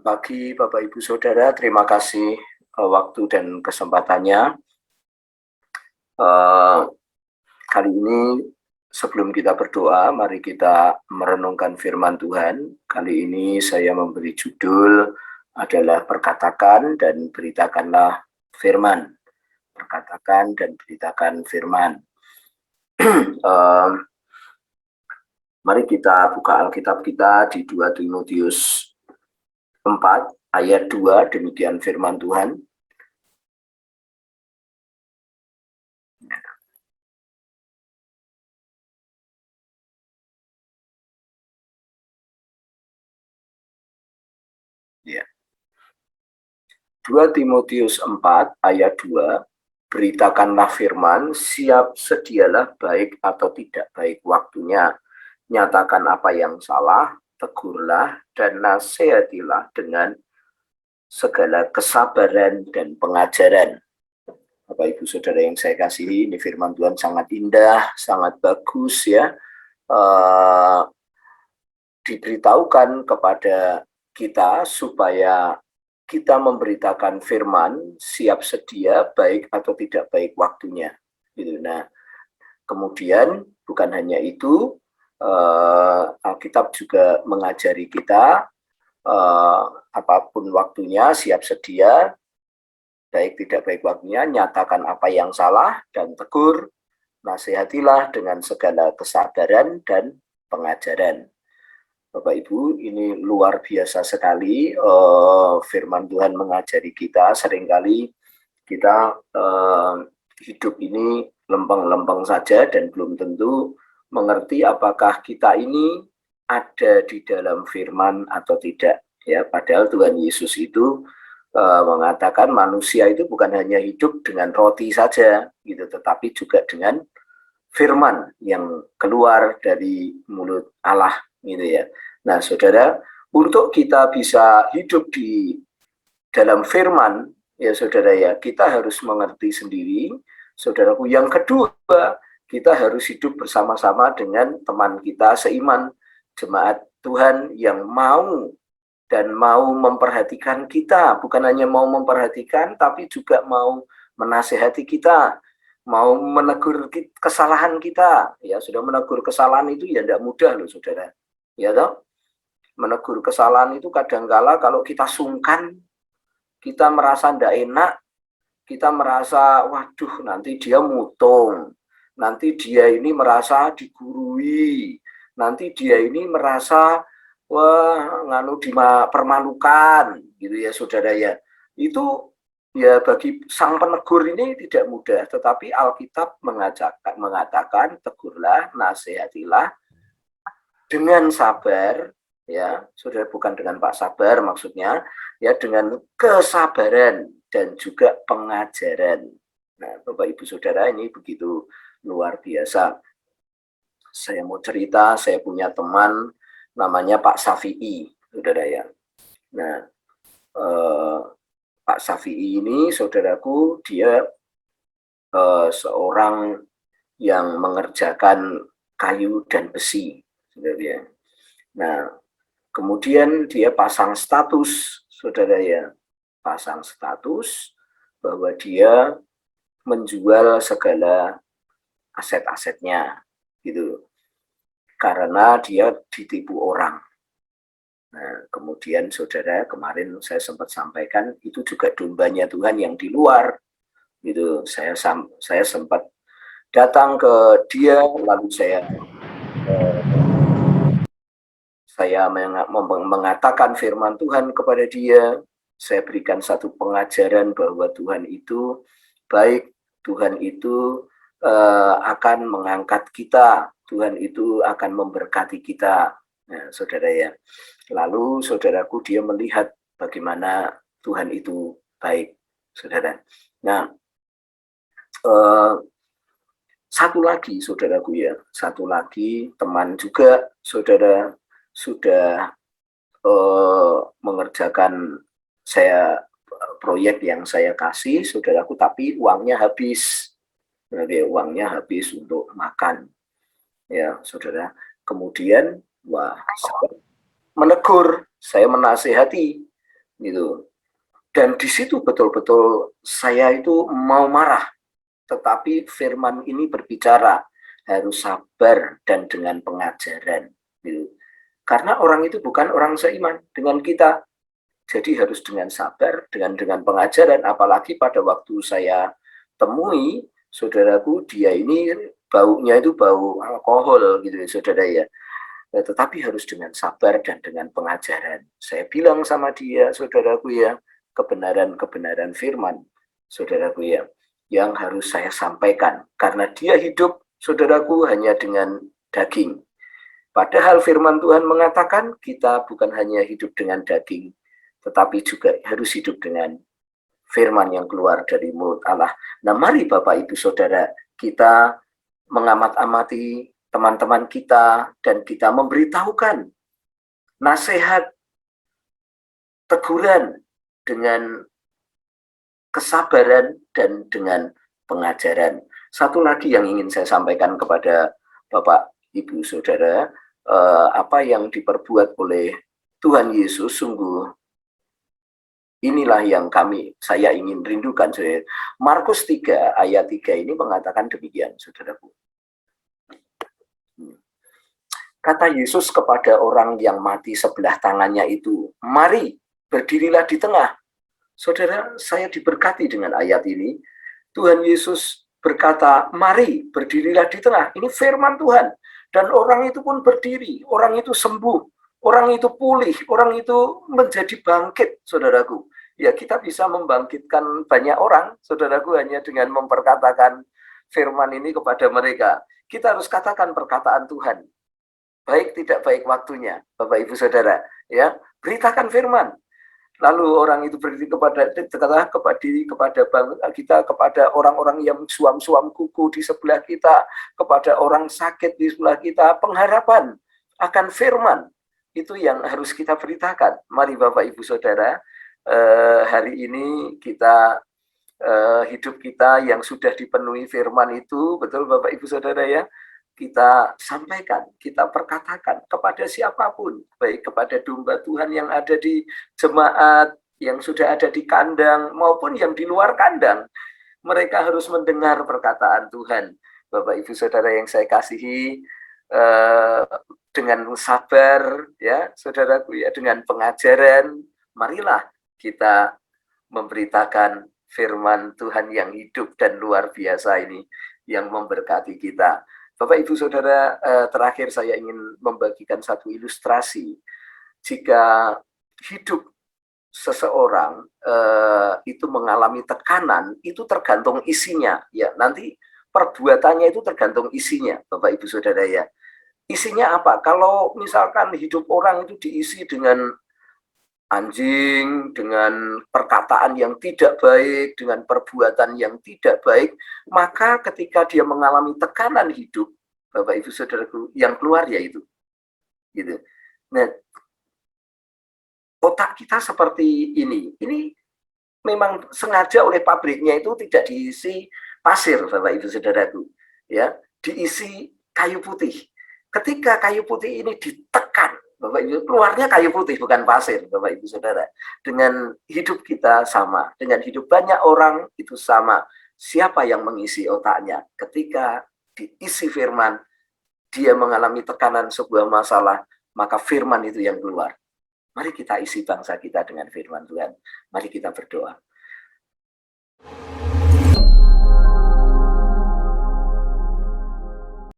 pagi Bapak Ibu Saudara, terima kasih waktu dan kesempatannya. Kali ini sebelum kita berdoa, mari kita merenungkan firman Tuhan. Kali ini saya memberi judul adalah perkatakan dan beritakanlah firman. Perkatakan dan beritakan firman. Mari kita buka Alkitab kita di 2 Timotius 4 ayat 2, demikian firman Tuhan. Ya. 2 Timotius 4 ayat 2, beritakanlah firman, siap sedialah baik atau tidak baik waktunya, nyatakan apa yang salah, tegurlah dan nasihatilah dengan segala kesabaran dan pengajaran. Bapak Ibu Saudara yang saya kasihi, ini firman Tuhan sangat indah, sangat bagus ya. Diberitahukan kepada kita supaya kita memberitakan firman, siap sedia baik atau tidak baik waktunya. Gitu. Nah, kemudian bukan hanya itu, Alkitab juga mengajari kita apapun waktunya, siap sedia, baik tidak baik waktunya, nyatakan apa yang salah dan tegur, nasihatilah dengan segala kesabaran dan pengajaran. Bapak Ibu, ini luar biasa sekali firman Tuhan mengajari kita. Seringkali kita hidup ini lempeng-lempeng saja dan belum tentu mengerti apakah kita ini ada di dalam firman atau tidak. Ya, padahal Tuhan Yesus itu mengatakan manusia itu bukan hanya hidup dengan roti saja, gitu, tetapi juga dengan firman yang keluar dari mulut Allah, gitu ya. Nah, saudara, untuk kita bisa hidup di dalam firman, ya saudara ya, kita harus mengerti sendiri, saudaraku. Yang kedua, kita harus hidup bersama-sama dengan teman kita seiman, jemaat Tuhan yang mau dan mau memperhatikan kita, bukan hanya mau memperhatikan, tapi juga mau menasihati kita, mau menegur kesalahan kita. Ya, sudah menegur kesalahan itu ya tidak mudah loh, saudara. Ya toh? Menegur kesalahan itu kadangkala kalau kita sungkan, kita merasa tidak enak, kita merasa, waduh nanti dia mutung, nanti dia ini merasa digurui, nanti dia ini merasa, wah nganu dipermalukan, gitu ya saudara ya. Itu ya bagi sang penegur ini tidak mudah, tetapi Alkitab mengatakan tegurlah, nasihatilah dengan sabar, ya saudara, bukan dengan Pak Sabar maksudnya, ya dengan kesabaran dan juga pengajaran. Nah, Bapak Ibu Saudara, ini begitu luar biasa. Saya mau cerita, saya punya teman namanya Pak Safi'i, saudara ya. Nah, Pak Safi'i ini, saudaraku, dia seorang yang mengerjakan kayu dan besi, saudara ya. Nah, kemudian dia pasang status, saudara ya, pasang status bahwa dia menjual segala aset-asetnya, gitu, karena dia ditipu orang. Nah, kemudian saudara, kemarin saya sempat sampaikan, itu juga dombanya Tuhan yang di luar, gitu. Saya sempat datang ke dia, lalu saya mengatakan firman Tuhan kepada dia. Saya berikan satu pengajaran bahwa Tuhan itu baik, Tuhan itu akan mengangkat kita, Tuhan itu akan memberkati kita. Nah, saudara ya. Lalu saudaraku, dia melihat bagaimana Tuhan itu baik, saudara. Nah, satu lagi saudaraku ya, satu lagi teman juga, saudara, sudah mengerjakan saya proyek yang saya kasih, saudaraku, tapi uangnya habis. Jadi uangnya habis untuk makan. Ya, saudara. Kemudian, wah, saya menegur, saya menasihati. gitu. Dan di situ betul-betul saya itu mau marah, tetapi firman ini berbicara harus sabar dan dengan pengajaran. Gitu. Karena orang itu bukan orang seiman dengan kita, jadi harus dengan sabar, dengan pengajaran. Apalagi pada waktu saya temui saudaraku, dia ini baunya itu bau alkohol gitu ya saudara ya. Nah, tetapi harus dengan sabar dan dengan pengajaran. Saya bilang sama dia, saudaraku ya, kebenaran-kebenaran firman, saudaraku ya, yang harus saya sampaikan. Karena dia hidup, saudaraku, hanya dengan daging. Padahal firman Tuhan mengatakan kita bukan hanya hidup dengan daging, tetapi juga harus hidup dengan firman yang keluar dari mulut Allah. Nah, mari Bapak Ibu Saudara, kita mengamat-amati teman-teman kita dan kita memberitahukan nasihat, teguran dengan kesabaran dan dengan pengajaran. Satu lagi yang ingin saya sampaikan kepada Bapak Ibu Saudara, apa yang diperbuat oleh Tuhan Yesus sungguh inilah yang saya ingin rindukan. Markus 3 ayat 3 ini mengatakan demikian, saudaraku. Kata Yesus kepada orang yang mati sebelah tangannya itu, mari berdirilah di tengah. Saudara, saya diberkati dengan ayat ini. Tuhan Yesus berkata, mari berdirilah di tengah. Ini firman Tuhan. Dan orang itu pun berdiri, orang itu sembuh, orang itu pulih, orang itu menjadi bangkit, saudaraku. Ya, kita bisa membangkitkan banyak orang, saudaraku, hanya dengan memperkatakan firman ini kepada mereka. Kita harus katakan perkataan Tuhan. Baik tidak baik waktunya, Bapak Ibu Saudara, ya, beritakan firman. Lalu orang itu berdiri kepada kita, kepada orang-orang yang suam-suam kuku di sebelah kita, kepada orang sakit di sebelah kita, pengharapan akan firman itu yang harus kita beritakan. Mari Bapak Ibu Saudara, hari ini kita hidup kita yang sudah dipenuhi firman itu, betul Bapak Ibu Saudara ya, kita sampaikan, kita perkatakan kepada siapapun, baik kepada domba Tuhan yang ada di jemaat, yang sudah ada di kandang, maupun yang di luar kandang. Mereka harus mendengar perkataan Tuhan. Bapak Ibu Saudara yang saya kasihi, dengan sabar, ya saudaraku ya, dengan pengajaran, marilah kita memberitakan firman Tuhan yang hidup dan luar biasa ini, yang memberkati kita. Bapak Ibu Saudara, terakhir saya ingin membagikan satu ilustrasi. Jika hidup seseorang itu mengalami tekanan, itu tergantung isinya. Ya, nanti perbuatannya itu tergantung isinya, Bapak Ibu Saudara ya. Isinya apa? Kalau misalkan hidup orang itu diisi dengan anjing, dengan perkataan yang tidak baik, dengan perbuatan yang tidak baik, maka ketika dia mengalami tekanan hidup, Bapak Ibu Saudaraku, yang keluar ya itu. Gitu. Nah, otak kita seperti ini. Ini memang sengaja oleh pabriknya itu tidak diisi pasir, Bapak Ibu Saudaraku. Ya, diisi kayu putih. Ketika kayu putih ini ditekan, Bapak Ibu, keluarnya kayu putih bukan pasir, Bapak Ibu Saudara. Dengan hidup kita sama, dengan hidup banyak orang itu sama. Siapa yang mengisi otaknya? Ketika diisi firman, dia mengalami tekanan sebuah masalah, maka firman itu yang keluar. Mari kita isi bangsa kita dengan firman Tuhan. Mari kita berdoa.